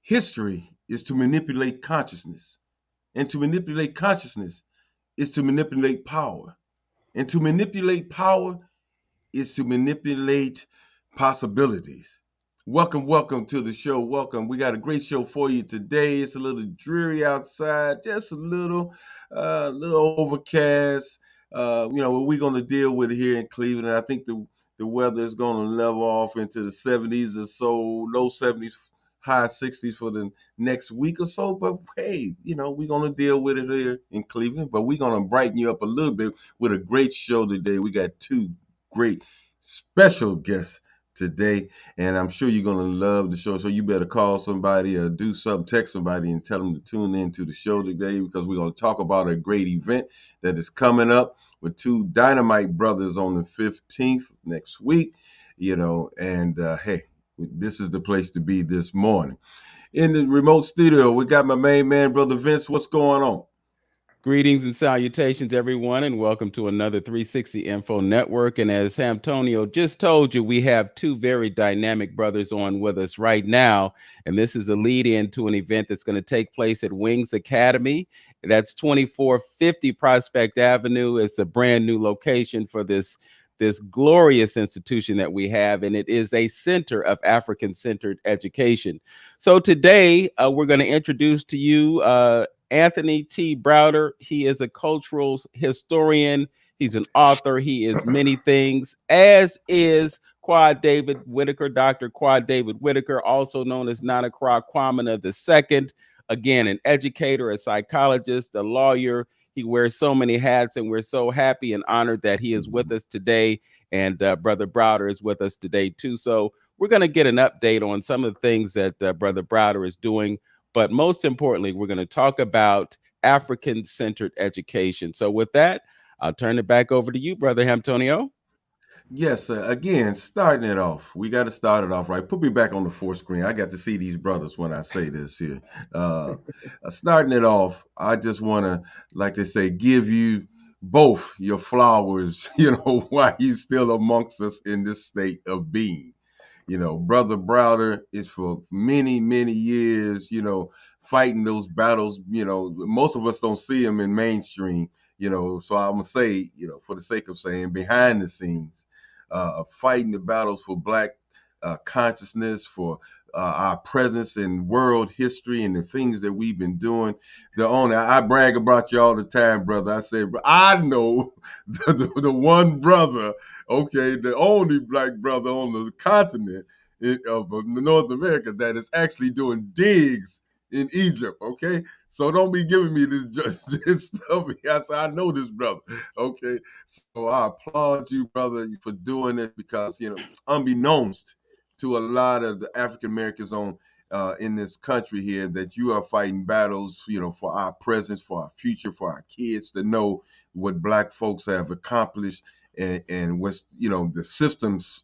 history is to manipulate consciousness. And to manipulate consciousness is to manipulate power. And to manipulate power is to manipulate possibilities. Welcome, welcome to the show. Welcome. We got a great show for you today. It's a little dreary outside, just a little overcast. What we're going to deal with here in Cleveland. I think the weather is going to level off into the 70s or so, low 70s, high 60s for the next week or so. But hey, we're going to deal with it here in Cleveland. But we're going to brighten you up a little bit with a great show today. We got two great special guests today, and I'm sure you're gonna love the show. So you better call somebody or do something, text somebody, and tell them to tune in to the show today because we're gonna talk about a great event that is coming up with two dynamite brothers on the 15th next week. And hey, this is the place to be this morning. In the remote studio, we got my main man, Brother Vince. What's going on? Greetings and salutations, everyone, and welcome to another 360 Info Network. And as Antonio just told you, we have two very dynamic brothers on with us right now. And this is a lead in to an event that's going to take place at Wings Academy. That's 2450 Prospect Avenue. It's a brand new location for this glorious institution that we have, and it is a center of African-centered education. So today, we're going to introduce to you Anthony T. Browder. He is a cultural historian. He's an author. He is many things, as is David Whitaker, Dr. David Whitaker, also known as Nana Kra Kwamina II. Again, an educator, a psychologist, a lawyer. He wears so many hats, and we're so happy and honored that he is with us today. And Brother Browder is with us today, too. So we're going to get an update on some of the things that Brother Browder is doing. But most importantly, we're going to talk about African-centered education. So with that, I'll turn it back over to you, Brother Antonio. Yes, again, starting it off. We got to start it off right. Put me back on the fourth screen. I got to see these brothers when I say this here. Uh, Starting it off, I just want to, like they say, give you both your flowers, while he's still amongst us in this state of being. Brother Browder is for many, many years, fighting those battles. Most of us don't see him in mainstream, so I'm going to say, for the sake of saying, behind the scenes, fighting the battles for Black consciousness, for our presence in world history and the things that we've been doing. I brag about you all the time, brother. I say, I know the one brother, okay, the only Black brother on the continent of North America that is actually doing digs in Egypt, okay? So don't be giving me this stuff. I know this brother, okay? So I applaud you, brother, for doing it because, unbeknownst to a lot of the African Americans in this country here, that you are fighting battles, for our presence, for our future, for our kids to know what Black folks have accomplished and what's, the systems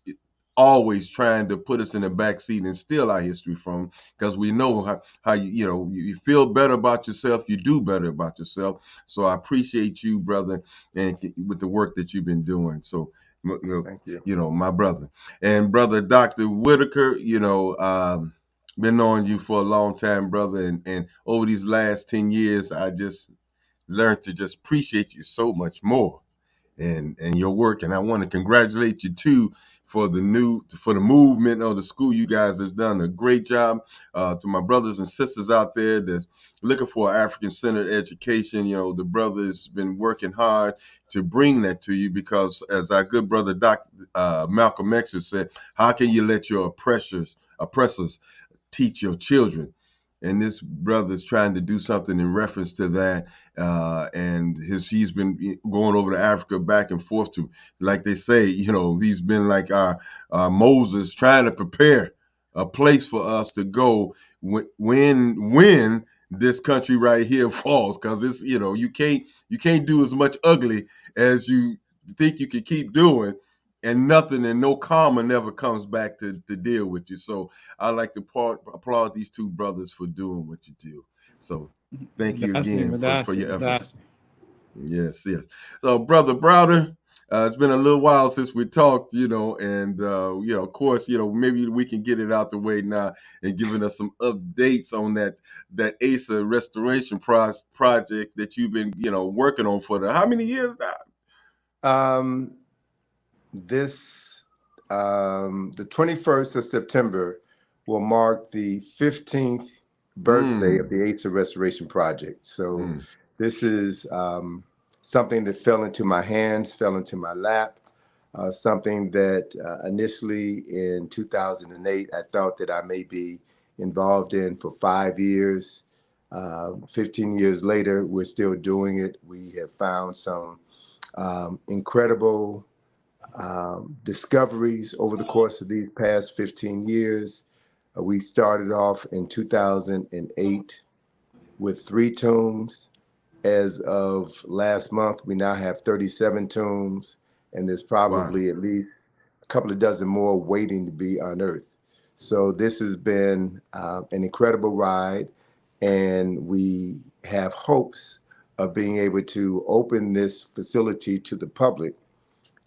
always trying to put us in the back seat and steal our history from, because we know how you feel better about yourself, you do better about yourself. So I appreciate you, brother, and with the work that you've been doing. So Thank you. my brother and brother Dr. Whitaker, been knowing you for a long time, brother, and over these last 10 years, I just learned to just appreciate you so much more and your work. And I want to congratulate you too for the movement of the school. You guys have done a great job. To my brothers and sisters out there that's looking for African-centered education, the brother's been working hard to bring that to you, because as our good brother Dr. Malcolm X has said, how can you let your oppressors teach your children? And this brother's trying to do something in reference to that. And he's been going over to Africa back and forth to, like they say, he's been like our Moses, trying to prepare a place for us to go when this country right here falls, because it's, you can't do as much ugly as you think you can keep doing, and nothing and no karma never comes back to deal with you. So I like to applaud these two brothers for doing what you do. So thank you again for your efforts. Yes, yes. So, Brother Browder, It's been a little while since we talked, and of course, maybe we can get it out the way now and giving us some updates on that Asa Restoration project that you've been, working on for how many years now? Um, this the 21st of September will mark the 15th birthday of Mm, the Asa Restoration Project. So mm, this is something that fell into my hands, fell into my lap. Something that initially in 2008 I thought that I may be involved in for 5 years. 15 years later, we're still doing it. We have found some incredible discoveries over the course of these past 15 years. We started off in 2008 with 3 tombs. As of last month, we now have 37 tombs, and there's wow. probably at least a couple of dozen more waiting to be unearthed. So this has been an incredible ride, and we have hopes of being able to open this facility to the public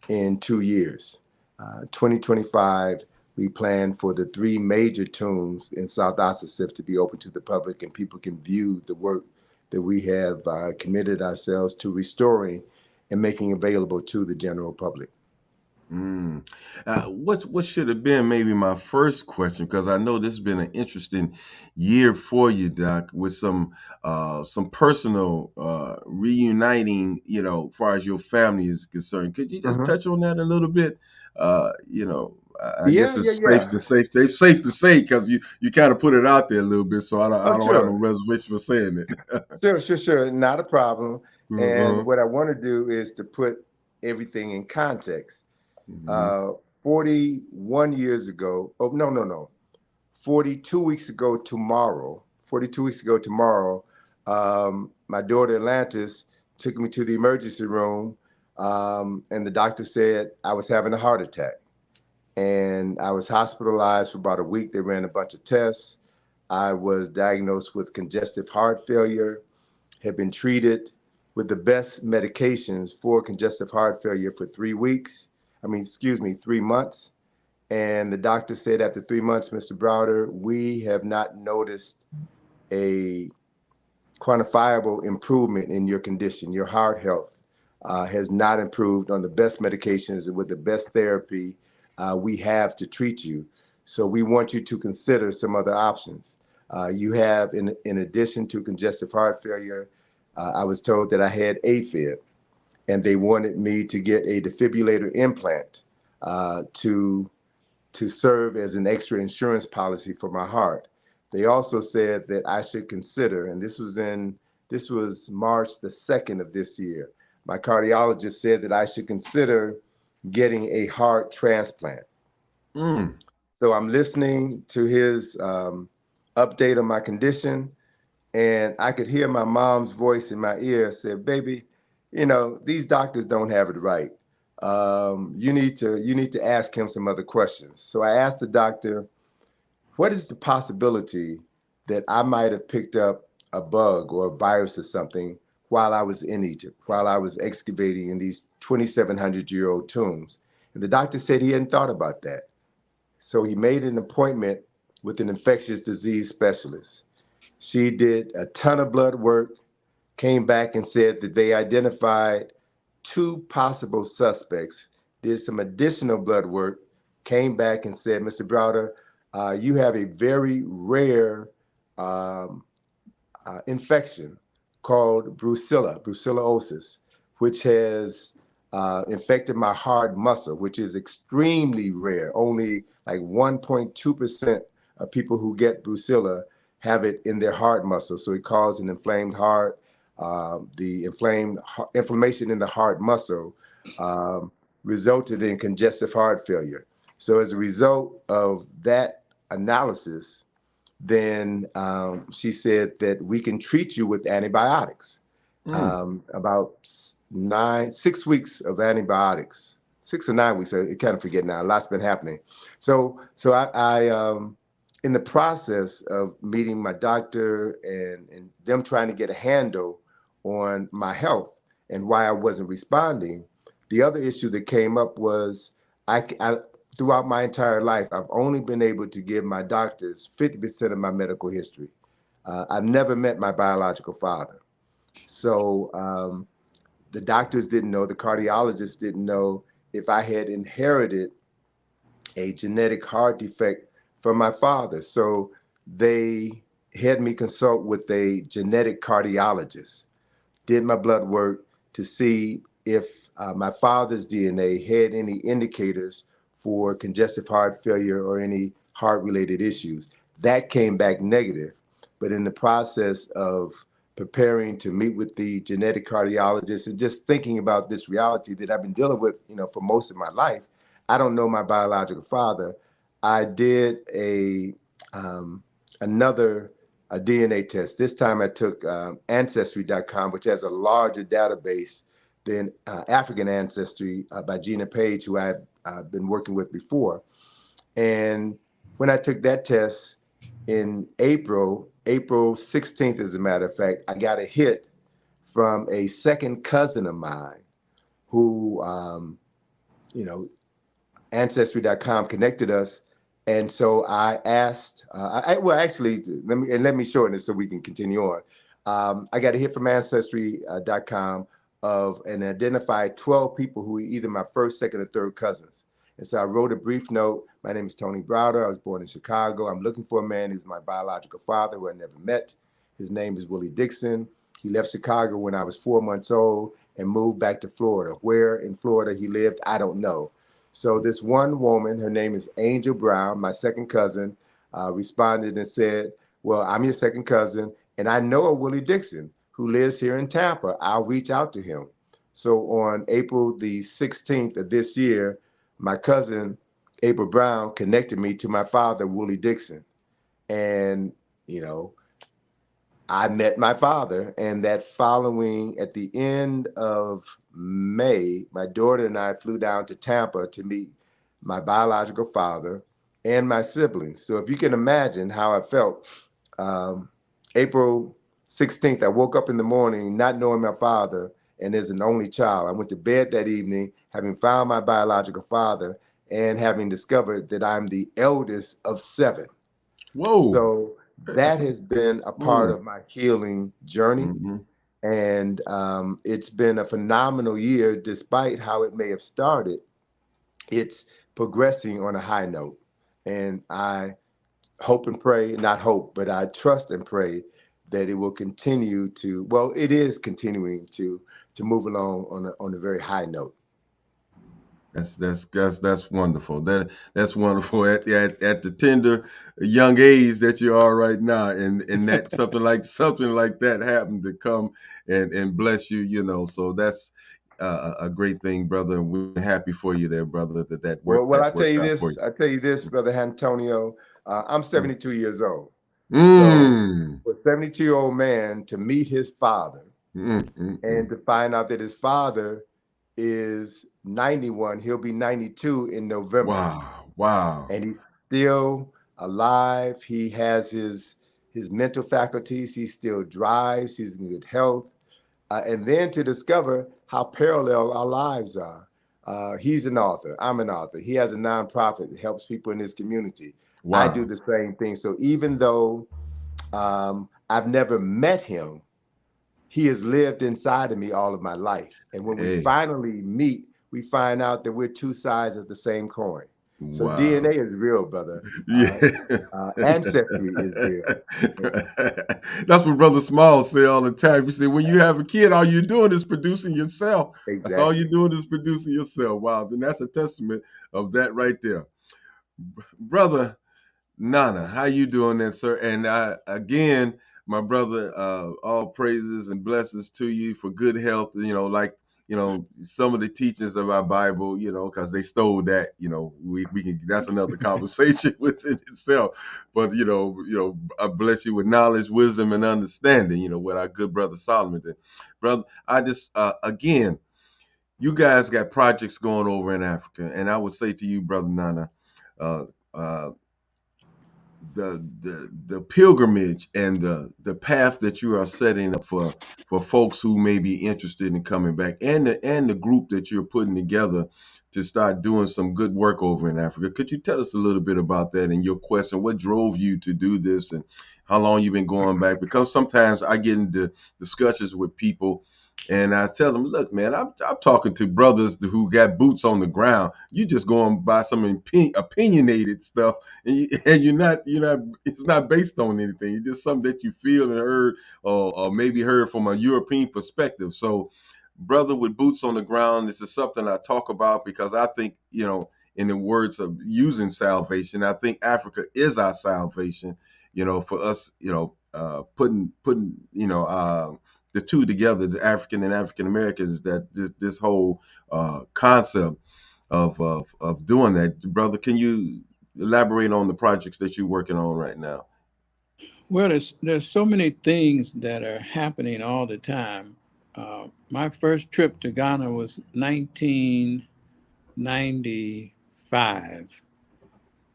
in 2 years. 2025, we plan for the 3 major tombs in South Ossipsaw to be open to the public, and people can view the work that we have committed ourselves to restoring and making available to the general public. Mm. What should have been maybe my first question, because I know this has been an interesting year for you, Doc, with some personal reuniting, as far as your family is concerned. Could you just Hmm. touch on that a little bit? I guess Yeah, yeah, it's yeah. safe to say, because you kind of put it out there a little bit, so I Oh, don't have no sure. reservation for saying it. Sure. Not a problem. And Uh-huh. what I want to do is to put everything in context. Hmm. Uh, 41 years ago, oh, no. 42 weeks ago tomorrow, 42 weeks ago tomorrow, my daughter Atlantis took me to the emergency room, and the doctor said I was having a heart attack. And I was hospitalized for about a week. They ran a bunch of tests. I was diagnosed with congestive heart failure, had been treated with the best medications for congestive heart failure for 3 weeks. I mean, excuse me, 3 months. And the doctor said after 3 months, Mr. Browder, we have not noticed a quantifiable improvement in your condition. Your heart health has not improved on the best medications and with the best therapy we have to treat you. So we want you to consider some other options. You have, in addition to congestive heart failure, I was told that I had AFib, and they wanted me to get a defibrillator implant to serve as an extra insurance policy for my heart. They also said that I should consider, and this was March the 2nd of this year. My cardiologist said that I should consider getting a heart transplant. Mm. So I'm listening to his update on my condition, and I could hear my mom's voice in my ear say, "Baby, these doctors don't have it right. You need to ask him some other questions." So I asked the doctor, "What is the possibility that I might have picked up a bug or a virus or something while I was in Egypt, while I was excavating in these 2,700-year-old tombs?" And the doctor said he hadn't thought about that. So he made an appointment with an infectious disease specialist. She did a ton of blood work, came back and said that they identified 2 possible suspects, did some additional blood work, came back and said, "Mr. Browder, you have a very rare um, infection called brucellosis, which has infected my hard muscle, which is extremely rare. Only like 1.2% of people who get brucella have it in their heart muscle. So it causes an inflamed heart. The inflammation in the heart muscle resulted in congestive heart failure. So as a result of that analysis, then she said that we can treat you with antibiotics. Mm. About 6 weeks of antibiotics, 6 or 9 weeks. I kind of forget now. A lot's been happening. So I in the process of meeting my doctor and them trying to get a handle on my health and why I wasn't responding, The other issue that came up was I throughout my entire life, I've only been able to give my doctors 50% of my medical history. I've never met my biological father. So the doctors didn't know, the cardiologists didn't know if I had inherited a genetic heart defect from my father. So they had me consult with a genetic cardiologist, did my blood work to see if my father's DNA had any indicators for congestive heart failure or any heart related issues. That came back negative. But in the process of preparing to meet with the genetic cardiologist and just thinking about this reality that I've been dealing with, for most of my life, I don't know my biological father. I did another a DNA test. This time I took Ancestry.com, which has a larger database than African Ancestry by Gina Page, who I've been working with before. And when I took that test in April 16th, as a matter of fact, I got a hit from a second cousin of mine who, Ancestry.com connected us. And so I asked, well, actually, let me shorten it so we can continue on. I got a hit from Ancestry.com of an identified 12 people who were either my first, second, or third cousins. And so I wrote a brief note. My name is Tony Browder. I was born in Chicago. I'm looking for a man who's my biological father who I never met. His name is Willie Dixon. He left Chicago when I was 4 months old and moved back to Florida. Where in Florida he lived, I don't know. So this one woman, her name is Angel Brown, my second cousin, responded and said, well, I'm your second cousin, and I know a Willie Dixon who lives here in Tampa. I'll reach out to him. So on April the 16th of this year, my cousin, April Brown, connected me to my father, Willie Dixon. And, I met my father, and that following, at the end of May, my daughter and I flew down to Tampa to meet my biological father and my siblings. So if you can imagine how I felt, April 16th, I woke up in the morning not knowing my father, and as an only child, I went to bed that evening having found my biological father and having discovered that I'm the eldest of 7. Whoa. So that has been a part Mm. of my healing journey. Mhm. And it's been a phenomenal year, despite how it may have started. It's progressing on a high note. And I hope and pray, not hope, but I trust and pray that it will continue to, well, it is continuing to move along on a very high note. That's wonderful. That's wonderful at the tender young age that you are right now, and that something like that happened to come and bless you, So that's a great thing, brother. And we're happy for you there, brother. Well, That worked out for you. I tell you this, Brother Antonio, I'm 72 years old. So Mm. for a 72-year-old man to meet his father Mm, mm, and mm. to find out that his father is 91, he'll be 92 in November, Wow. Wow. and he's still alive. He has his mental faculties. He still drives. He's in good health. And then to discover how parallel our lives are. He's an author. I'm an author. He has a nonprofit that helps people in his community. I do Wow. the same thing. So even though I've never met him, he has lived inside of me all of my life. And when we Hey. finally meet, we find out that we're two sides of the same coin. So DNA Wow. is real, brother. Yeah. Ancestry is real. That's what Brother Small say all the time. He said, when you have a kid, all you're doing is producing yourself. That's all you're Exactly. doing is producing yourself. Wow. And that's a testament of that right there. Brother Nana, how you doing there, sir? And again, my brother, all praises and blessings to you for good health. Some of the teachings of our Bible, because they stole that. We can. That's another conversation within itself. But I bless you with knowledge, wisdom, and understanding. What our good brother Solomon did, brother. I just again, you guys got projects going over in Africa, and I would say to you, brother Nana. Uh, uh, the pilgrimage and the path that you are setting up for folks who may be interested in coming back, and the group that you're putting together to start doing some good work over in Africa. Could you tell us a little bit about that and your question? What drove you to do this, and how long you've been going back? Because sometimes I get into discussions with people, and I tell them, look, man, I'm talking to brothers who got boots on the ground. You just going by some opinionated stuff, and, and you're not. It's not based on anything. It's just something that you feel and heard, or maybe heard from a European perspective. So, brother with boots on the ground, this is something I talk about because I think, in the words of using salvation, I think Africa is our salvation. For us, putting the two together, the African and African Americans, that this whole concept of doing that. Brother, can you elaborate on the projects that you're working on right now? Well, there's so many things that are happening all the time. My first trip to Ghana was 1995,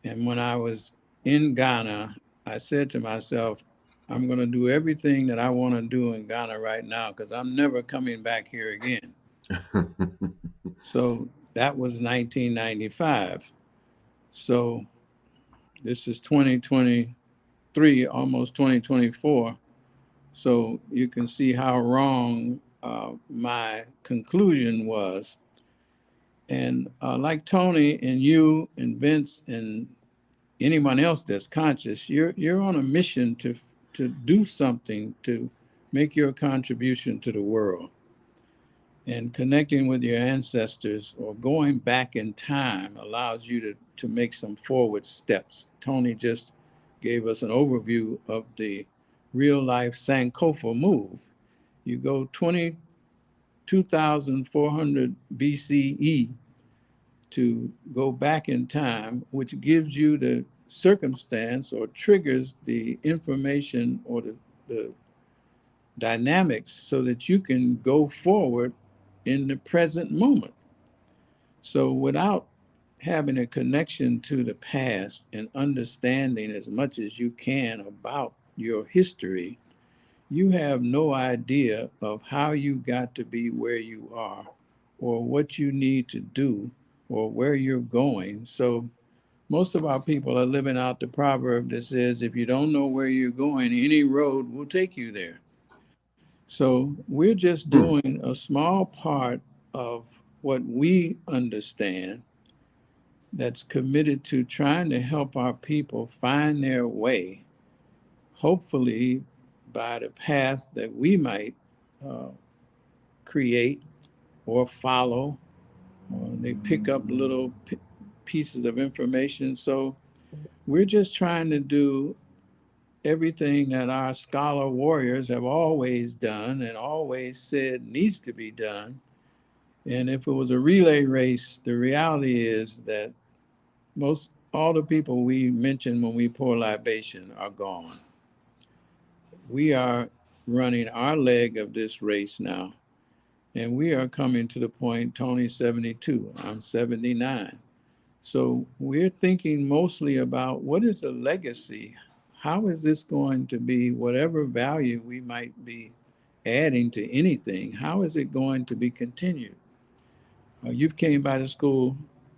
and when I was in Ghana, I said to myself, "I'm going to do everything that I want to do in Ghana right now because I'm never coming back here again." So that was 1995. So this is 2023, almost 2024. So you can see how wrong my conclusion was. And like Tony and you and Vince and anyone else that's conscious, you're on a mission to do something to make your contribution to the world. And connecting with your ancestors or going back in time allows you to make some forward steps. Tony just gave us an overview of the real life Sankofa move. You go 22,400 BCE to go back in time, which gives you the circumstance or triggers the information or the dynamics so that you can go forward in the present moment. So without having a connection to the past and understanding as much as you can about your history, you have no idea of how you got to be where you are or what you need to do or where you're going. So most of our people are living out the proverb that says, if you don't know where you're going, any road will take you there. So we're just Hmm. doing a small part of what we understand that's committed to trying to help our people find their way, hopefully by the path that we might uh, create or follow. Or they pick up little pieces of information. So we're just trying to do everything that our scholar warriors have always done and always said needs to be done. And if it was a relay race, the reality is that most all the people we mention when we pour libation are gone. We are running our leg of this race now, and we are coming to the point. Tony's 72, I'm 79. So we're thinking mostly about what is the legacy? How is this going to be, whatever value we might be adding to anything, how is it going to be continued? You came by the school.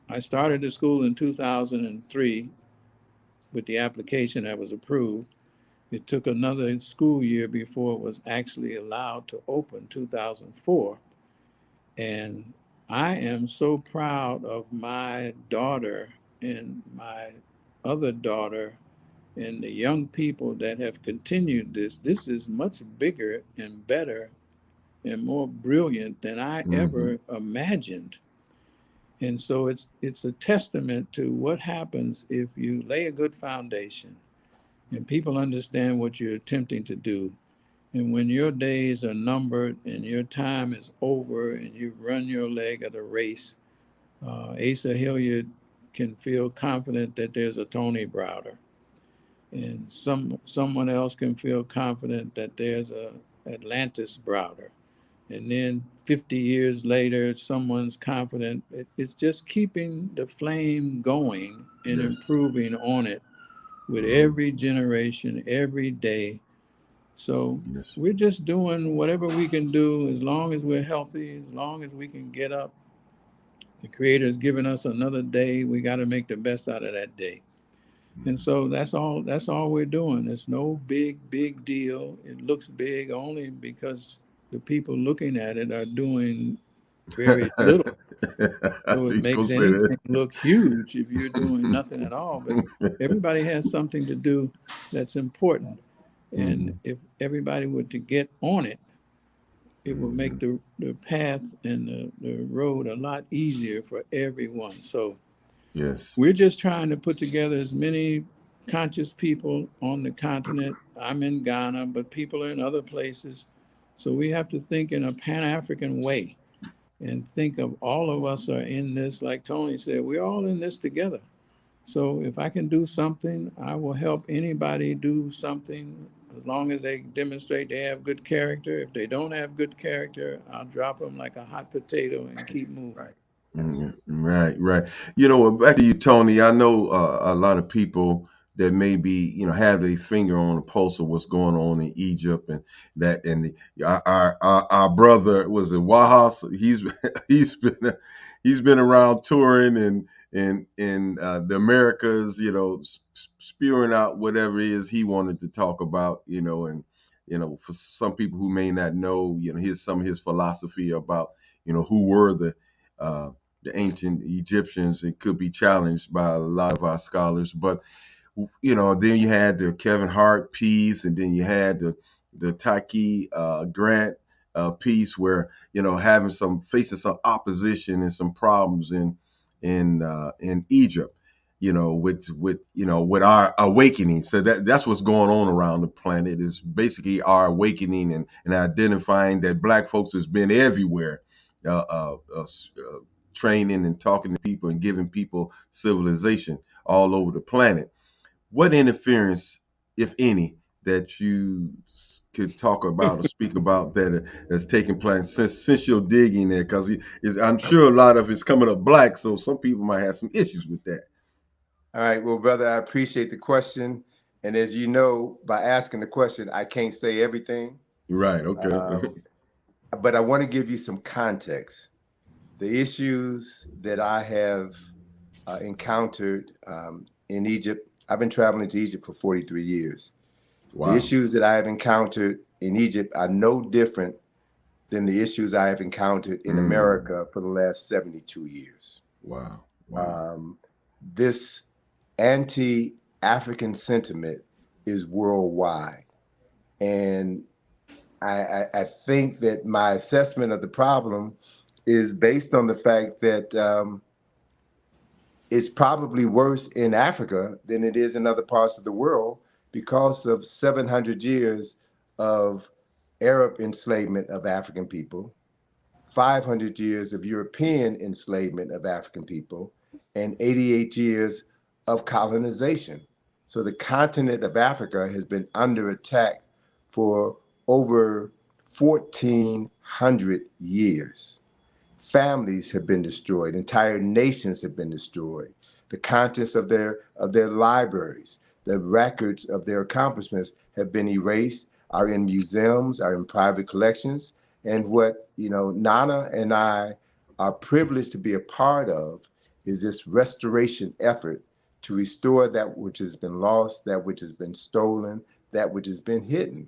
I started the school in 2003 with the application that was approved. It took another school year before it was actually allowed to open, 2004. And I am so proud of my daughter and my other daughter and the young people that have continued this. This is much bigger and better and more brilliant than I Hmm. ever imagined. And so it's a testament to what happens if you lay a good foundation and people understand what you're attempting to do. And when your days are numbered and your time is over and you've run your leg of the race, Asa Hilliard can feel confident that there's a Tony Browder, and someone else can feel confident that there's a Atlantis Browder, and then 50 years later, someone's confident. It's just keeping the flame going and Yes. improving on it with every generation, every day. So Yes. we're just doing whatever we can do as long as we're healthy, as long as we can get up. The Creator has given us another day. We got to make the best out of that day. And so that's all we're doing. It's no big deal. It looks big only because the people looking at it are doing very little. So it People makes say that. anything look huge if you're doing nothing at all. But everybody has something to do that's important. And Mhm, if everybody were to get on it, it would make mhm. the path and the road a lot easier for everyone. So Yes. we're just trying to put together as many conscious people on the continent. I'm in Ghana, but people are in other places. So we have to think in a Pan-African way and think of all of us are in this. Like Tony said, we're all in this together. So if I can do something, I will help anybody do something as long as they demonstrate they have good character. If they don't have good character, I'll drop them like a hot potato and keep moving. Right. Yes. Right, right. Back to you, Tony. I know a lot of people that maybe have their finger on the pulse of what's going on in Egypt, and our brother was it Wahas. He's been he's been around touring and in the Americas, spewing out whatever it is he wanted to talk about, and for some people who may not know, here's some of his philosophy about who were the ancient Egyptians. It could be challenged by a lot of our scholars, but then you had the Kevin Hart piece, and then you had the Taki Grant piece, where having some facing some opposition and some problems in Egypt. With our awakening. So that's what's going on around the planet, is basically our awakening, and identifying that Black folks has been everywhere. Training and talking to people and giving people civilization all over the planet. What interference, if any, that you could talk about or speak about that has taken place since you're digging there? Because I'm sure a lot of it's coming up Black, so some people might have some issues with that. All right. Well, brother, I appreciate the question. And as you know, by asking the question, I can't say everything. Right. Okay. But I want to give you some context. The issues that I have encountered in Egypt, I've been traveling to Egypt for 43 years. The Wow. issues that I have encountered in Egypt are no different than the issues I have encountered in Mm. America for the last 72 years. Wow. Wow. Um, this anti-African sentiment is worldwide. And I think that my assessment of the problem is based on the fact that it's probably worse in Africa than it is in other parts of the world because of 700 years of Arab enslavement of African people, 500 years of European enslavement of African people, and 88 years of colonization. So the continent of Africa has been under attack for over 1,400 years. Families have been destroyed, entire nations have been destroyed. The contents of their libraries, the records of their accomplishments have been erased, are in museums, are in private collections. And what Nana and I are privileged to be a part of is this restoration effort to restore that which has been lost, that which has been stolen, that which has been hidden.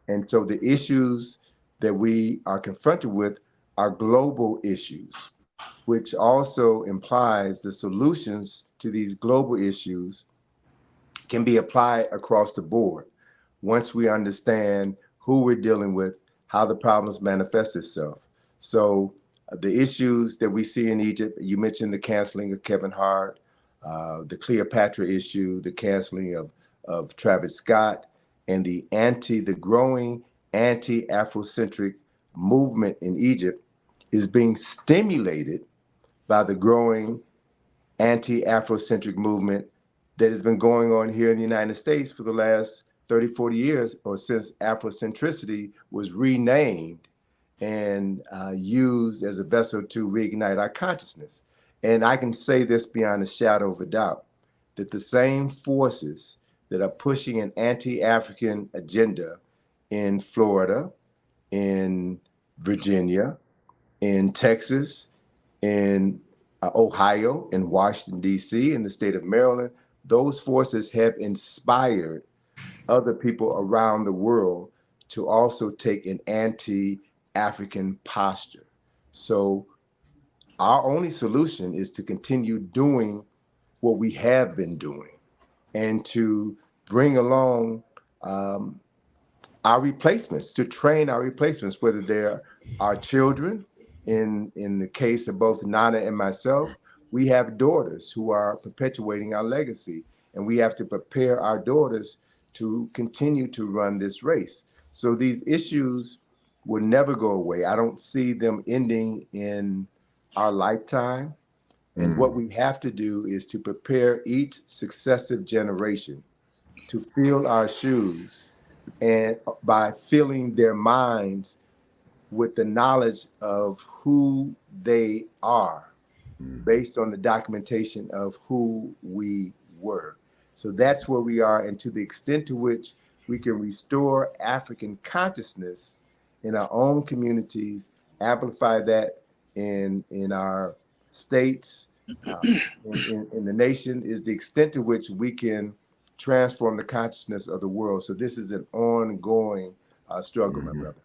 And so the issues that we are confronted with are global issues, which also implies the solutions to these global issues can be applied across the board once we understand who we're dealing with, how the problems manifest itself. So the issues that we see in Egypt, you mentioned the canceling of Kevin Hart, the Cleopatra issue, the canceling of Travis Scott, and the growing anti-Afrocentric movement in Egypt is being stimulated by the growing anti-Afrocentric movement that has been going on here in the United States for the last 30, 40 years, or since Afrocentricity was renamed and used as a vessel to reignite our consciousness. And I can say this beyond a shadow of a doubt, that the same forces that are pushing an anti-African agenda in Florida, in Virginia, in Texas, in Ohio, in Washington, D.C., in the state of Maryland. Those forces have inspired other people around the world to also take an anti-African posture. So our only solution is to continue doing what we have been doing and to bring along our replacements, to train our replacements, whether they're our children. In the case of both Nana and myself, we have daughters who are perpetuating our legacy, and we have to prepare our daughters to continue to run this race. So these issues will never go away. I don't see them ending in our lifetime. And what we have to do is to prepare each successive generation to fill our shoes, and by filling their minds with the knowledge of who they are based on the documentation of who we were. So that's where we are. And to the extent to which we can restore African consciousness in our own communities, amplify that in our states, in the nation, is the extent to which we can transform the consciousness of the world. So this is an ongoing struggle, my brother.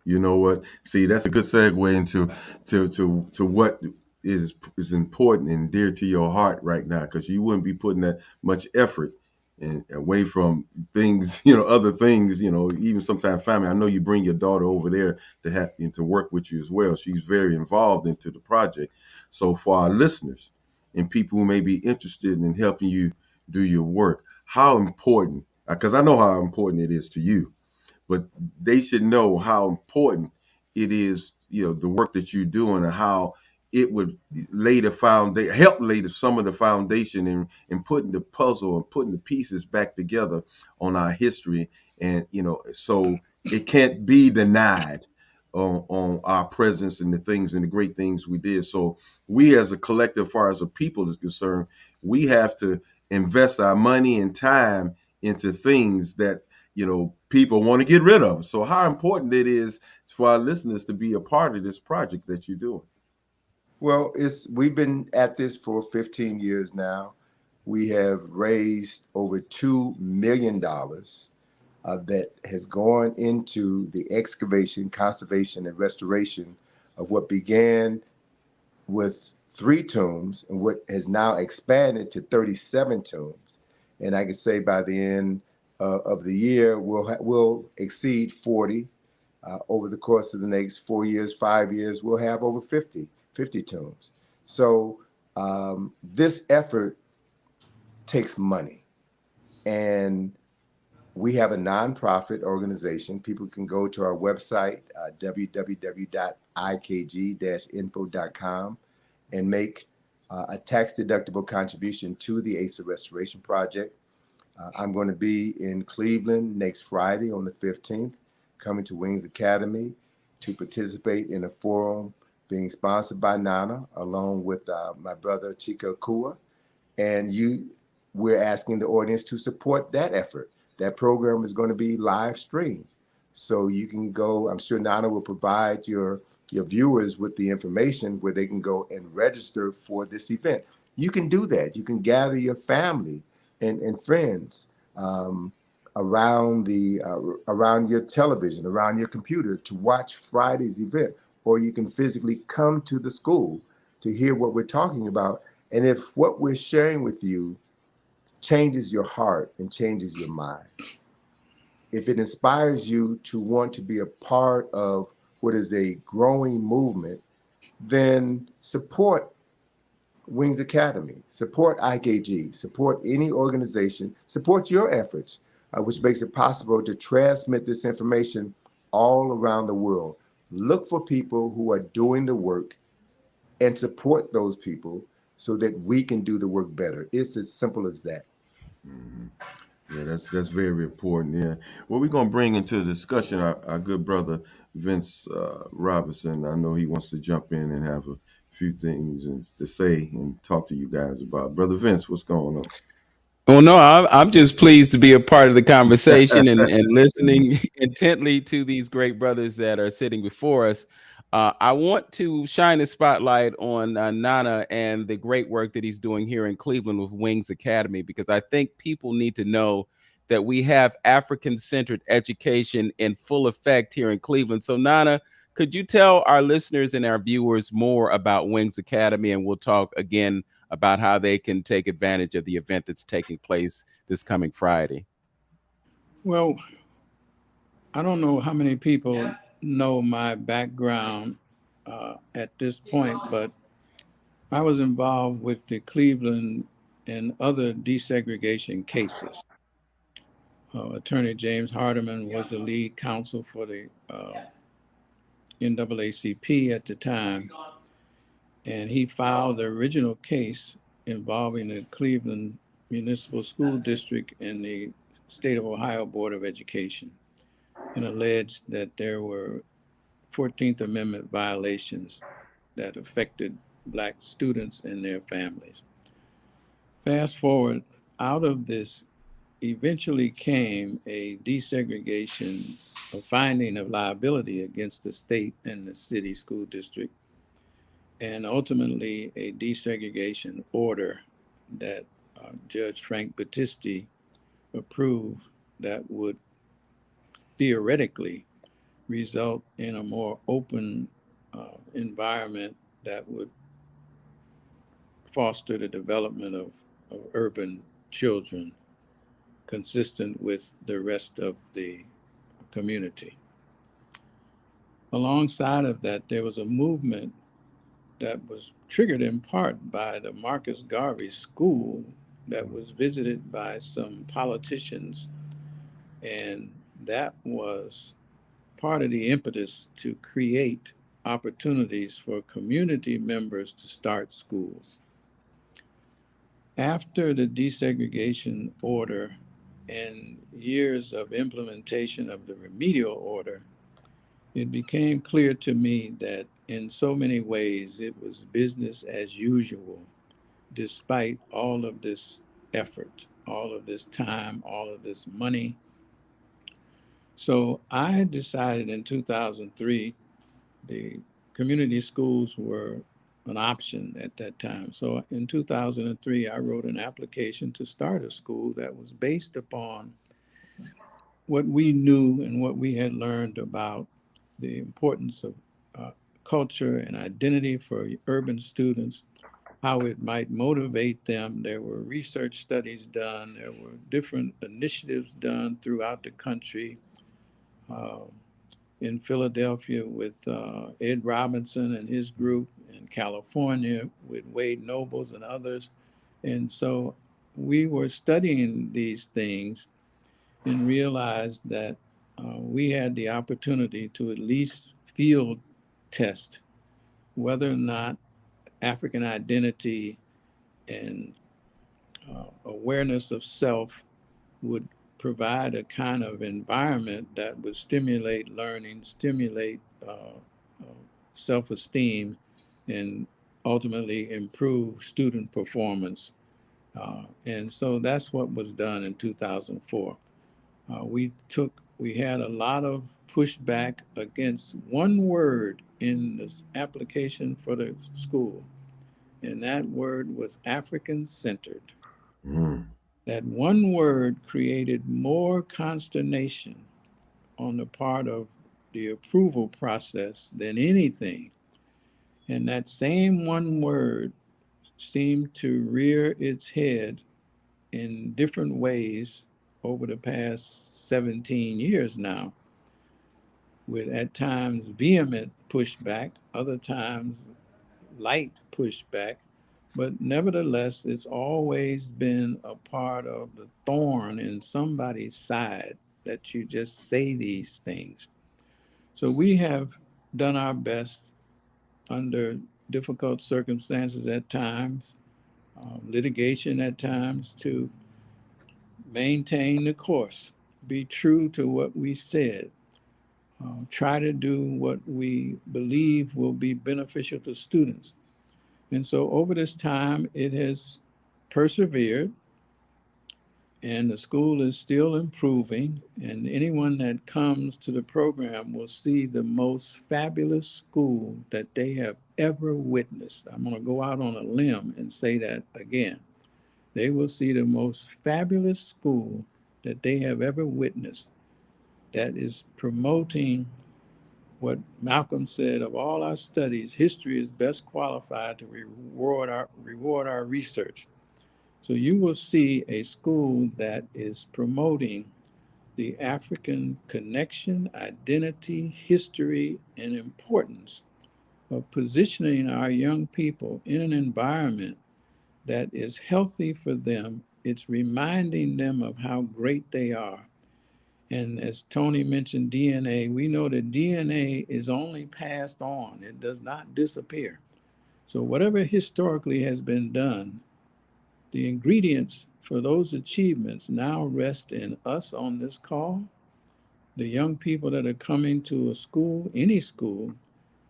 You know what? See, that's a good segue into to what is important and dear to your heart right now, because you wouldn't be putting that much effort and away from things, other things, even sometimes family. I know you bring your daughter over there to have and to work with you as well. She's very involved into the project. So for our listeners and people who may be interested in helping you do your work, how important? Because I know how important it is to you, but they should know how important it is, the work that you're doing, and how it would lay the foundation, help lay some of the foundation in putting the puzzle and putting the pieces back together on our history. And, so it can't be denied on our presence and the things and the great things we did. So we as a collective, as far as a people is concerned, we have to invest our money and time into things that people want to get rid of. So how important it is for our listeners to be a part of this project that you're doing. Well, we've been at this for 15 years now. We have raised over $2 million that has gone into the excavation, conservation, and restoration of what began with 3 tombs and what has now expanded to 37 tombs. And I can say by the end of the year, we'll exceed 40. Over the course of the next 4 years, 5 years, we'll have over 50 tombs. So this effort takes money. And we have a nonprofit organization. People can go to our website, www.ikg-info.com, and make a tax-deductible contribution to the Asa Restoration Project. I'm going to be in Cleveland next Friday on the 15th, coming to Wings Academy to participate in a forum being sponsored by Nana, along with my brother Chike Akua. And we're asking the audience to support that effort. That program is going to be live streamed. So you can go, I'm sure Nana will provide your viewers with the information where they can go and register for this event. You can do that. You can gather your family and friends around your television, around your computer to watch Friday's event, or you can physically come to the school to hear what we're talking about. And if what we're sharing with you changes your heart and changes your mind, if it inspires you to want to be a part of what is a growing movement, then support Wings Academy, support IKG, support any organization, support your efforts, which makes it possible to transmit this information all around the world. Look for people who are doing the work and support those people so that we can do the work better. It's as simple as that. Mm-hmm. Yeah, that's very important. Yeah. Well, we're gonna bring into the discussion our good brother Vince Robinson. I know he wants to jump in and have a few things to say and talk to you guys about. Brother Vince, what's going on? Well, no, I'm just pleased to be a part of the conversation and listening intently to these great brothers that are sitting before us. I want to shine a spotlight on Nana and the great work that he's doing here in Cleveland with Wings Academy, because I think people need to know that we have African-centered education in full effect here in Cleveland. So, Nana, could you tell our listeners and our viewers more about Wings Academy, and we'll talk again about how they can take advantage of the event that's taking place this coming Friday? Well, I don't know how many people know my background at this point, but I was involved with the Cleveland and other desegregation cases. Attorney James Hardiman was the lead counsel for the NAACP at the time, and he filed the original case involving the Cleveland Municipal School District and the State of Ohio Board of Education, and alleged that there were 14th Amendment violations that affected Black students and their families. Fast forward, out of this eventually came a desegregation, a finding of liability against the state and the city school district, and ultimately a desegregation order that Judge Frank Battisti approved that would theoretically result in a more open environment that would foster the development of urban children consistent with the rest of the community. Alongside of that, there was a movement that was triggered in part by the Marcus Garvey School that was visited by some politicians, and that was part of the impetus to create opportunities for community members to start schools. After the desegregation order and years of implementation of the remedial order, it became clear to me that in so many ways it was business as usual, despite all of this effort, all of this time, all of this money. So I decided in 2003, the community schools were an option at that time. So in 2003, I wrote an application to start a school that was based upon what we knew and what we had learned about the importance of culture and identity for urban students, how it might motivate them. There were research studies done, there were different initiatives done throughout the country. In Philadelphia with Ed Robinson and his group, in California with Wade Nobles and others. And so we were studying these things and realized that we had the opportunity to at least field test whether or not African identity and awareness of self would provide a kind of environment that would stimulate learning, stimulate self-esteem, and ultimately improve student performance. And so that's what was done in 2004. We had a lot of pushback against one word in the application for the school, and that word was African centered. Mm. That one word created more consternation on the part of the approval process than anything. And that same one word seemed to rear its head in different ways over the past 17 years now, with at times vehement pushback, other times light pushback, but nevertheless, it's always been a part of the thorn in somebody's side that you just say these things. So we have done our best under difficult circumstances at times, litigation at times, to maintain the course, be true to what we said, try to do what we believe will be beneficial to students. And so over this time, it has persevered. And the school is still improving. And anyone that comes to the program will see the most fabulous school that they have ever witnessed. I'm going to go out on a limb and say that again. They will see the most fabulous school that they have ever witnessed that is promoting what Malcolm said: of all our studies, history is best qualified to reward our research. So you will see a school that is promoting the African connection, identity, history, and importance of positioning our young people in an environment that is healthy for them. It's reminding them of how great they are. And as Tony mentioned, DNA, we know that DNA is only passed on, it does not disappear. So, whatever historically has been done, the ingredients for those achievements now rest in us on this call. The young people that are coming to a school, any school,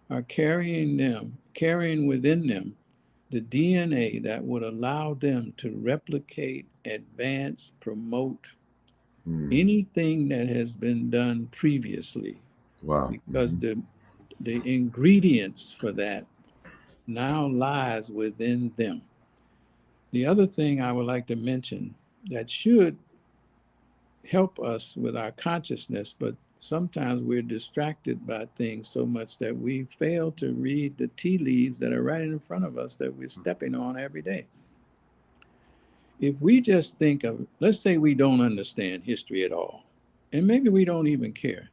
are carrying within them the DNA that would allow them to replicate, advance, promote Mm. anything that has been done previously, Wow. because the ingredients for that now lies within them. The other thing I would like to mention that should help us with our consciousness, but sometimes we're distracted by things so much that we fail to read the tea leaves that are right in front of us that we're stepping on every day. If we just think of, let's say we don't understand history at all, and maybe we don't even care,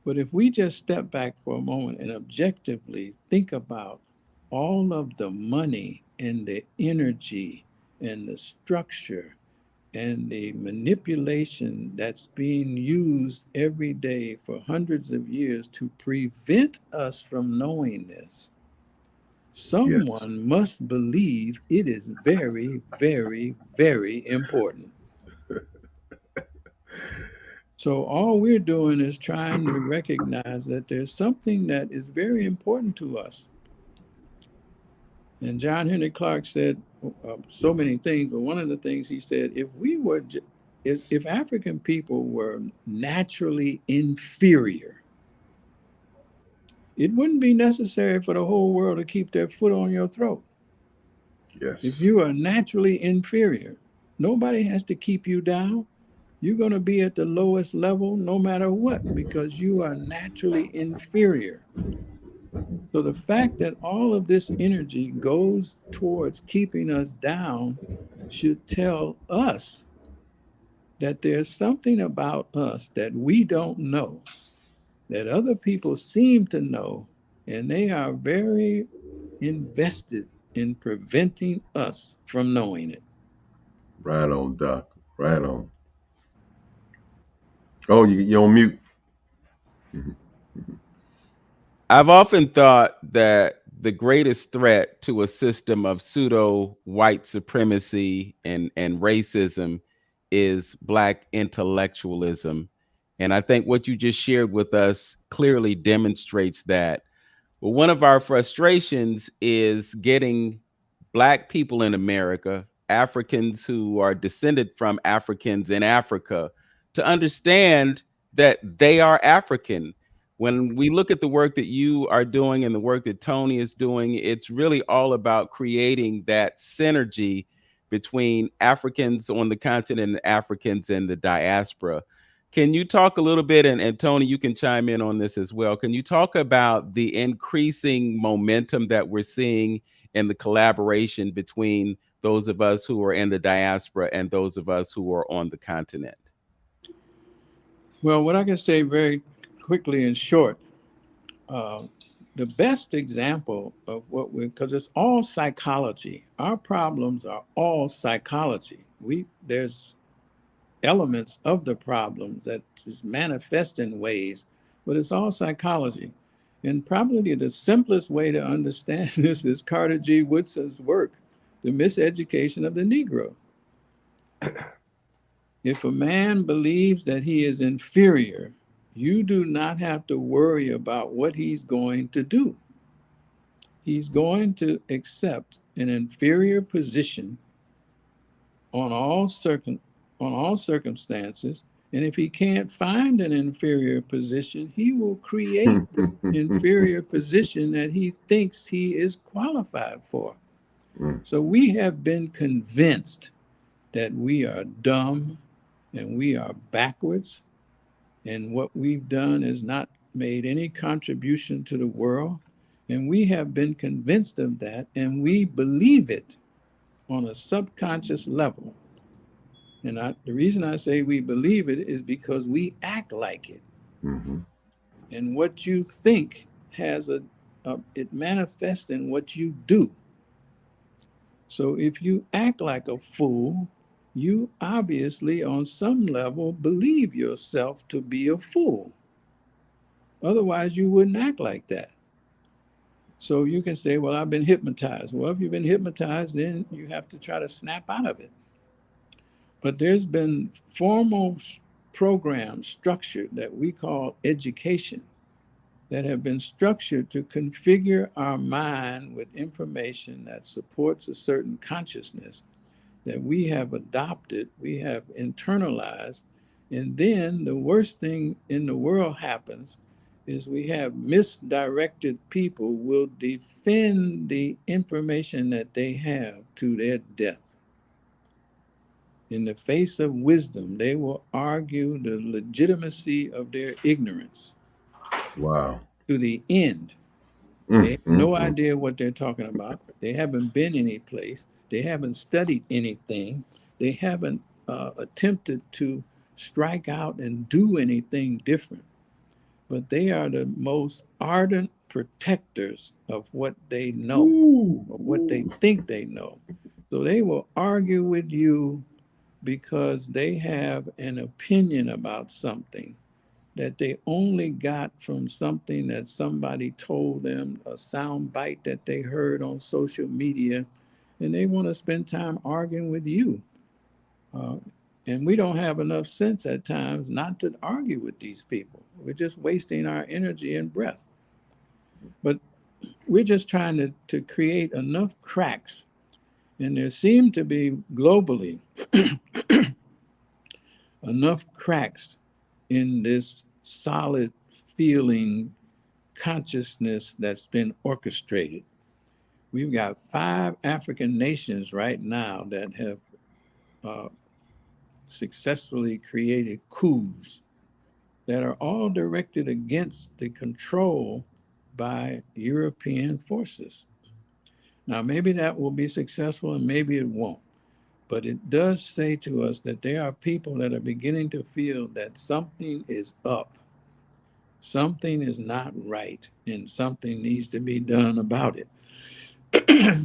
but if we just step back for a moment and objectively think about all of the money and the energy and the structure and the manipulation that's being used every day for hundreds of years to prevent us from knowing this, Yes. someone must believe it is very, very, very important. So all we're doing is trying to recognize that there's something that is very important to us. And John Henry Clark said so many things, but one of the things he said, if African people were naturally inferior, it wouldn't be necessary for the whole world to keep their foot on your throat. If Yes. you are naturally inferior, nobody has to keep you down. You're going to be at the lowest level no matter what, because you are naturally inferior. So the fact that all of this energy goes towards keeping us down should tell us that there's something about us that we don't know, that other people seem to know, and they are very invested in preventing us from knowing it. Right on, Doc. Right on. Oh, you're on mute. Mhm. Mhm. I've often thought that the greatest threat to a system of pseudo white supremacy and racism is Black intellectualism. And I think what you just shared with us clearly demonstrates that. Well, one of our frustrations is getting Black people in America, Africans who are descended from Africans in Africa, to understand that they are African. When we look at the work that you are doing and the work that Tony is doing, it's really all about creating that synergy between Africans on the continent and Africans in the diaspora. Can you talk a little bit, and Tony, you can chime in on this as well. Can you talk about the increasing momentum that we're seeing in the collaboration between those of us who are in the diaspora and those of us who are on the continent? Well, what I can say very quickly and short, uh, the best example of what we, because it's all psychology. Our problems are all psychology. There's elements of the problems that just manifest in ways, but it's all psychology. And probably the simplest way to understand this is Carter G. Woodson's work, The Miseducation of the Negro. If a man believes that he is inferior, you do not have to worry about what he's going to do. He's going to accept an inferior position on all on all circumstances. And if he can't find an inferior position, he will create the inferior position that he thinks he is qualified for. So we have been convinced that we are dumb and we are backwards, and what we've done is not made any contribution to the world. And we have been convinced of that, and we believe it on a subconscious level. And the reason I say we believe it is because we act like it. And what you think has it manifests in what you do. So if you act like a fool, you obviously on some level believe yourself to be a fool. Otherwise, you wouldn't act like that. So you can say, well, I've been hypnotized. Well, if you've been hypnotized, then you have to try to snap out of it. But there's been formal programs structured that we call education that have been structured to configure our mind with information that supports a certain consciousness that we have adopted, we have internalized. And then the worst thing in the world happens is we have misdirected people will defend the information that they have to their death. In the face of wisdom, they will argue the legitimacy of their ignorance. Wow. To the end. They have no idea what they're talking about. They haven't been any place. They haven't studied anything. They haven't attempted to strike out and do anything different. But they are the most ardent protectors of what they know, or what they think they know. So they will argue with you because they have an opinion about something that they only got from something that somebody told them, a sound bite that they heard on social media, and they want to spend time arguing with you. And we don't have enough sense at times not to argue with these people. We're just wasting our energy and breath. But we're just trying to create enough cracks. And there seem to be globally enough cracks in this solid feeling consciousness that's been orchestrated. We've got 5 African nations right now that have successfully created coups that are all directed against the control by European forces. Now, maybe that will be successful and maybe it won't. But it does say to us that there are people that are beginning to feel that something is up. Something is not right, and something needs to be done about it.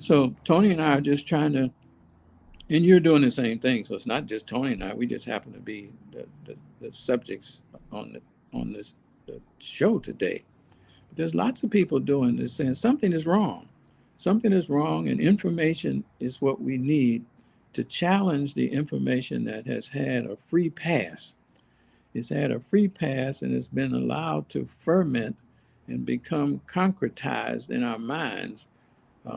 So Tony and I are just trying to, and you're doing the same thing. So it's not just Tony and I. We just happen to be the subjects on this the show today. But there's lots of people doing this, saying something is wrong. Something is wrong, and information is what we need to challenge the information that has had a free pass. It's had a free pass and it's been allowed to ferment and become concretized in our minds.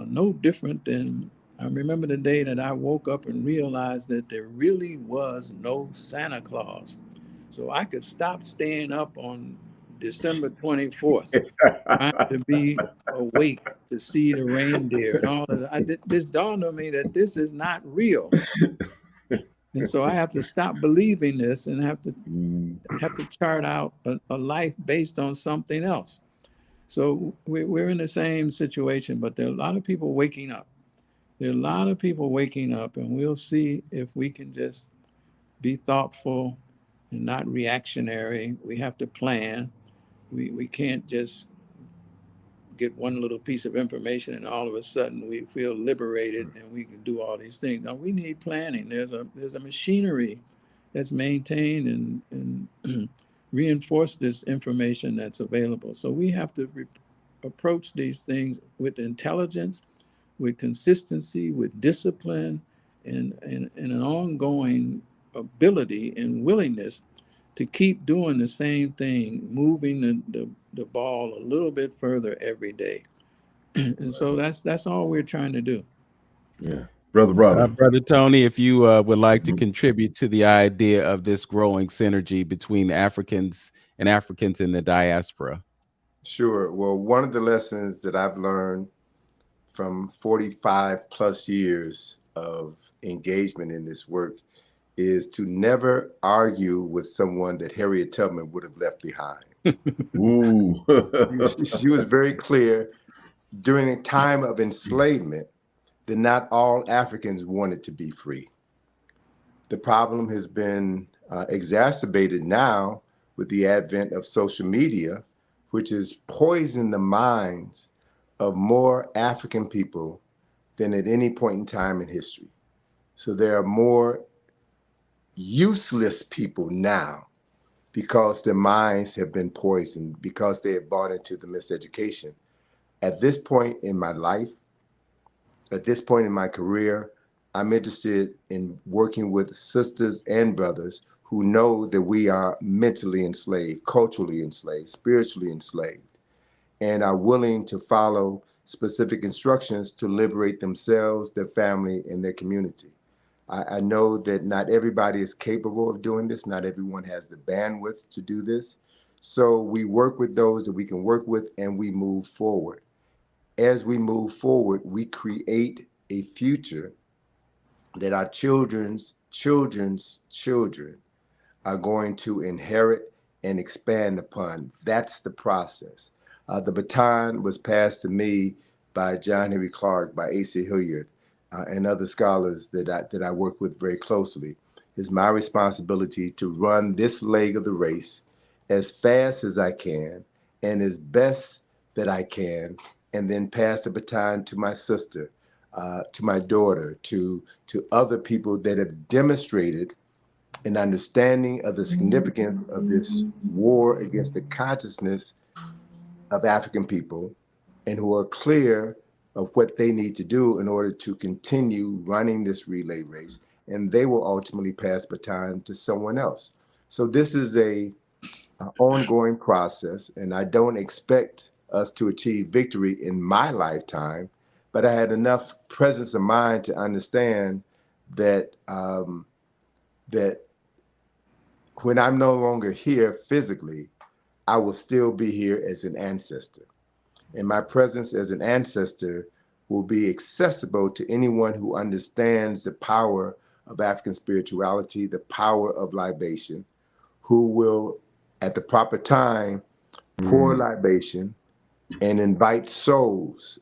No different than I remember the day that I woke up and realized that there really was no Santa Claus. So I could stop staying up on December 24th, trying to be awake to see the reindeer and all of that. This dawned on me that this is not real. And so I have to stop believing this and have to chart out a life based on something else. So we're in the same situation, but there are a lot of people waking up. There are a lot of people waking up, and we'll see if we can just be thoughtful and not reactionary. We have to plan. We can't just get one little piece of information and all of a sudden we feel liberated and we can do all these things. Now we need planning. There's a machinery that's maintained and reinforce this information that's available. So we have to approach these things with intelligence, with consistency, with discipline, and an ongoing ability and willingness to keep doing the same thing, moving the ball a little bit further every day. And so that's all we're trying to do. Yeah. Brother. Brother Tony, if you would like to Mhm. contribute to the idea of this growing synergy between Africans and Africans in the diaspora. Sure. Well, one of the lessons that I've learned from 45 plus years of engagement in this work is to never argue with someone that Harriet Tubman would have left behind. Ooh. She was very clear during a time of enslavement that not all Africans wanted to be free. The problem has been exacerbated now with the advent of social media, which has poisoned the minds of more African people than at any point in time in history. So there are more useless people now because their minds have been poisoned, because they have bought into the miseducation. At this point in my life, at this point in my career, I'm interested in working with sisters and brothers who know that we are mentally enslaved, culturally enslaved, spiritually enslaved, and are willing to follow specific instructions to liberate themselves, their family, and their community. I know that not everybody is capable of doing this. Not everyone has the bandwidth to do this. So we work with those that we can work with, and we move forward. As we move forward, we create a future that our children's children's children are going to inherit and expand upon. That's the process. The baton was passed to me by John Henry Clark, by Asa Hilliard, and other scholars that I work with very closely. It's my responsibility to run this leg of the race as fast as I can and as best that I can, and then pass the baton to my sister, to my daughter, to other people that have demonstrated an understanding of the significance of this war against the consciousness of African people, and who are clear of what they need to do in order to continue running this relay race, and they will ultimately pass baton to someone else. So this is a ongoing process, and I don't expect us to achieve victory in my lifetime, but I had enough presence of mind to understand that that when I'm no longer here physically, I will still be here as an ancestor. And my presence as an ancestor will be accessible to anyone who understands the power of African spirituality, the power of libation, who will, at the proper time, pour libation and invite souls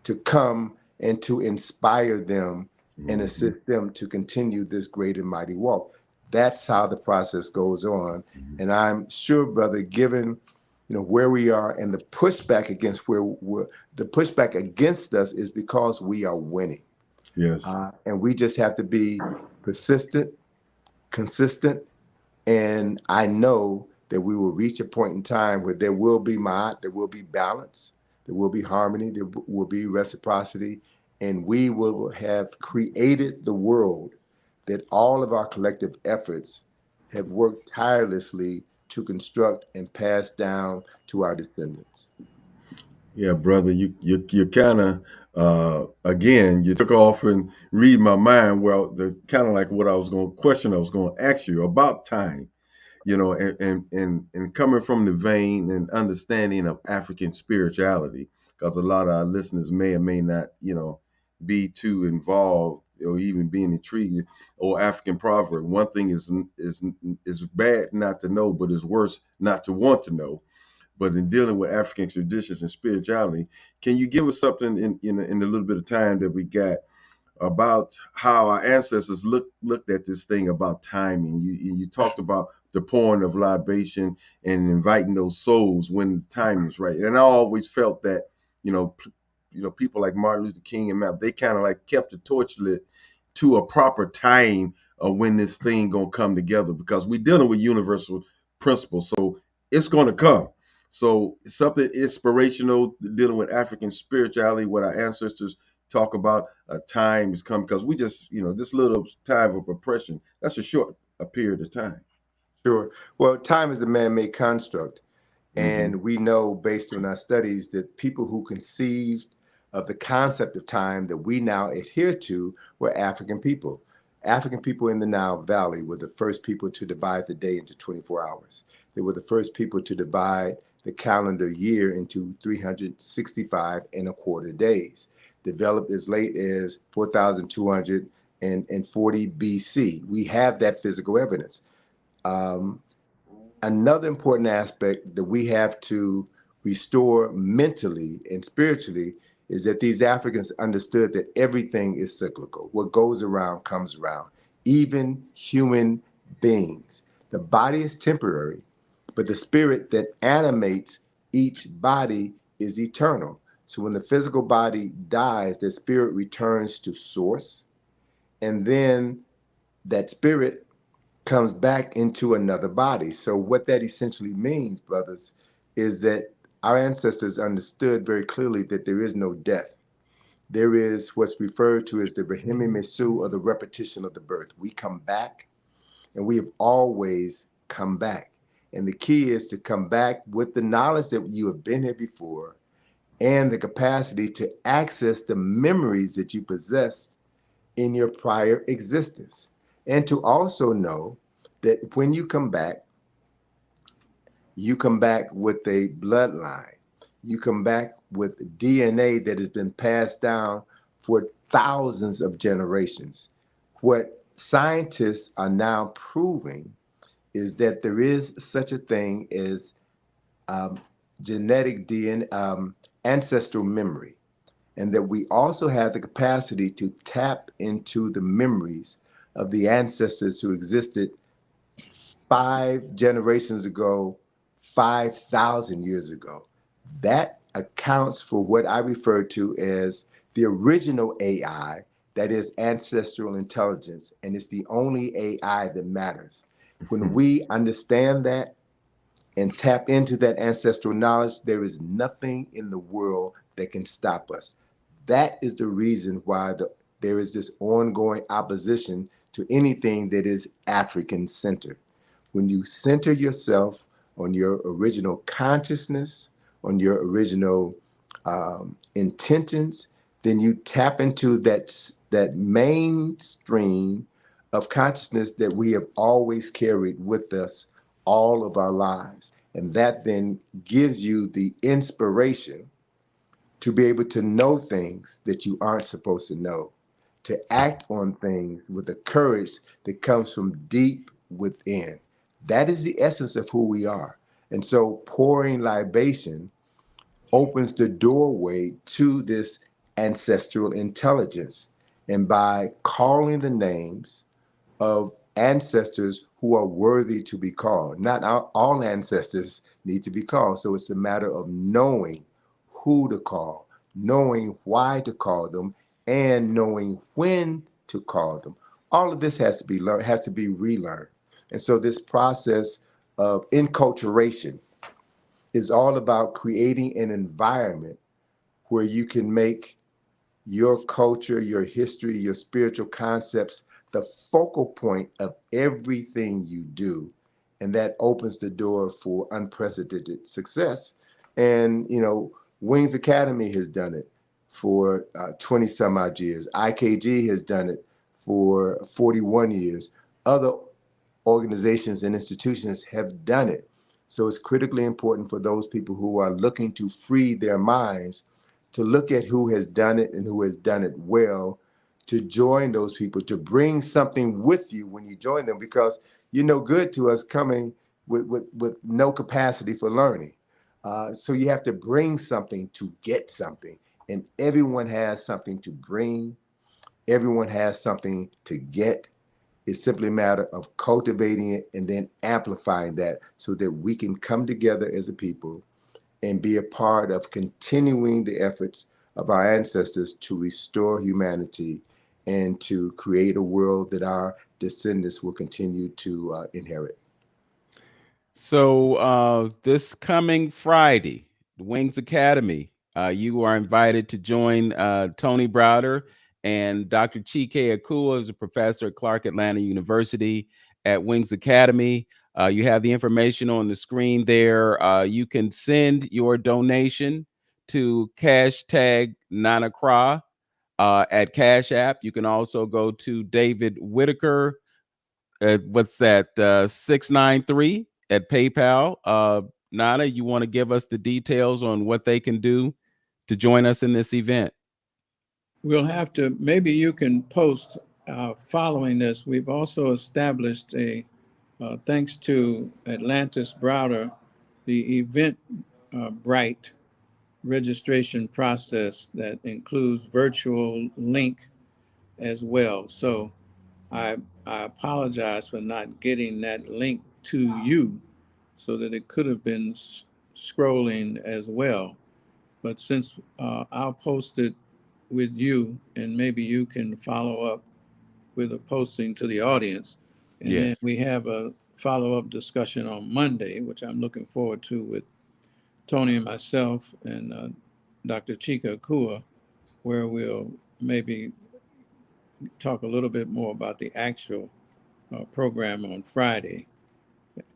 to come and to inspire them and assist them to continue this great and mighty walk. That's how the process goes on. And I'm sure, brother, given where we are and the pushback against the pushback against us is because we are winning. Yes. And we just have to be persistent, consistent, and I know that we will reach a point in time where there will be there will be balance, there will be harmony, there will be reciprocity, and we will have created the world that all of our collective efforts have worked tirelessly to construct and pass down to our descendants. Yeah, brother, you kind of again you took off and read my mind. Well, the kind of like what I was going question I was going to ask you about time. And coming from the vein and understanding of African spirituality, because a lot of our listeners may or may not, be too involved or even being intrigued. Or African proverb: one thing is bad not to know, but it's worse not to want to know. But in dealing with African traditions and spirituality, can you give us something in the little bit of time that we got about how our ancestors looked at this thing about timing? You talked about the pouring of libation and inviting those souls when the time is right. And I always felt that people like Martin Luther King and Malcolm, they kind of like kept the torch lit to a proper time of when this thing gonna come together, because we're dealing with universal principles, so it's gonna come. So something inspirational dealing with African spirituality, what our ancestors talk about. Time has come, because we just, this little time of oppression, that's a short a period of time. Sure. Well, time is a man-made construct. Mm-hmm. And we know based on our studies that people who conceived of the concept of time that we now adhere to were African people. African people in the Nile Valley were the first people to divide the day into 24 hours. They were the first people to divide the calendar year into 365 and a quarter days, developed as late as 4,240 BC. We have that physical evidence. Another important aspect that we have to restore mentally and spiritually is that these Africans understood that everything is cyclical. What goes around comes around, even human beings. The body is temporary, but the spirit that animates each body is eternal. So when the physical body dies, the spirit returns to source, and then that spirit comes back into another body. So what that essentially means, brothers, is that our ancestors understood very clearly that there is no death. There is what's referred to as the Rahimi Mesu, or the repetition of the birth. We come back, and we have always come back. And the key is to come back with the knowledge that you have been here before and the capacity to access the memories that you possessed in your prior existence. And to also know that when you come back with a bloodline. You come back with DNA that has been passed down for thousands of generations. What scientists are now proving is that there is such a thing as genetic DNA, ancestral memory, and that we also have the capacity to tap into the memories of the ancestors who existed 5 generations ago, 5,000 years ago. That accounts for what I refer to as the original AI, that is ancestral intelligence, and it's the only AI that matters. When we understand that and tap into that ancestral knowledge, there is nothing in the world that can stop us. That is the reason why there is this ongoing opposition to anything that is African-centered. When you center yourself on your original consciousness, on your original intentions, then you tap into that mainstream of consciousness that we have always carried with us all of our lives. And that then gives you the inspiration to be able to know things that you aren't supposed to know, to act on things with the courage that comes from deep within. That is the essence of who we are. And so pouring libation opens the doorway to this ancestral intelligence. And by calling the names of ancestors who are worthy to be called, not all ancestors need to be called. So it's a matter of knowing who to call, knowing why to call them, and knowing when to call them. All of this has to be learned, has to be relearned. And so this process of enculturation is all about creating an environment where you can make your culture, your history, your spiritual concepts the focal point of everything you do. And that opens the door for unprecedented success. And, Wings Academy has done it for 20 some odd years. IKG has done it for 41 years. Other organizations and institutions have done it. So it's critically important for those people who are looking to free their minds to look at who has done it and who has done it well, to join those people, to bring something with you when you join them, because you're no good to us coming with no capacity for learning. So you have to bring something to get something, and everyone has something to bring. Everyone has something to get. It's simply a matter of cultivating it and then amplifying that so that we can come together as a people and be a part of continuing the efforts of our ancestors to restore humanity and to create a world that our descendants will continue to inherit. So this coming Friday, the Wings Academy, you are invited to join Tony Browder and Dr. Chike Akua, is a professor at Clark Atlanta University, at Wings Academy. You have the information on the screen there. You can send your donation to hashtag Nana Kra at Cash App. You can also go to David Whitaker. What's that? 693 at PayPal. Nana, you want to give us the details on what they can do to join us in this event? We'll have to, maybe you can post following this. We've also established thanks to Atlantis Browder, the event Bright registration process that includes virtual link as well. So I apologize for not getting that link to you so that it could have been scrolling as well. But since I'll post it with you, and maybe you can follow up with a posting to the audience. And then Yes. we have a follow-up discussion on Monday, which I'm looking forward to with Tony and myself and Dr. Chike Akua, where we'll maybe talk a little bit more about the actual program on Friday,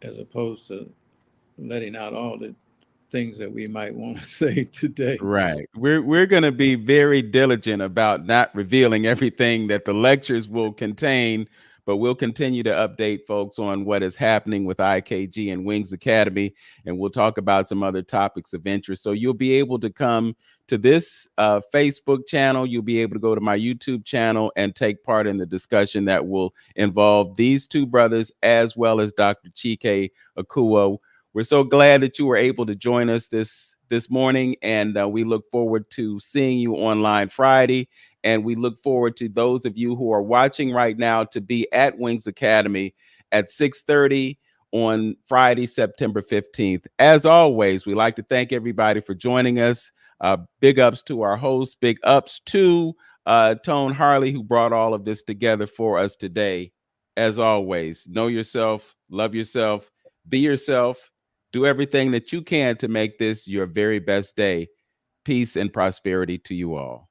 as opposed to letting out all the things that we might want to say today. Right. We're going to be very diligent about not revealing everything that the lectures will contain, but we'll continue to update folks on what is happening with IKG and Wings Academy, and we'll talk about some other topics of interest. So you'll be able to come to this Facebook channel. You'll be able to go to my YouTube channel and take part in the discussion that will involve these two brothers as well as Dr. Chike Akua. We're so glad that you were able to join us this morning, and we look forward to seeing you online Friday. And we look forward to those of you who are watching right now to be at Wings Academy at 6:30 on Friday, September 15th. As always, we like to thank everybody for joining us. Big ups to our host. Big ups to Tone Harley, who brought all of this together for us today. As always, know yourself, love yourself, be yourself. Do everything that you can to make this your very best day. Peace and prosperity to you all.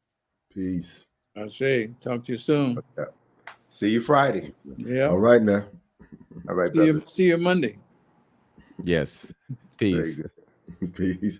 Peace. I say, talk to you soon. See you Friday. Yeah. All right now. All right, brother. See you Monday. Yes. Peace. Peace.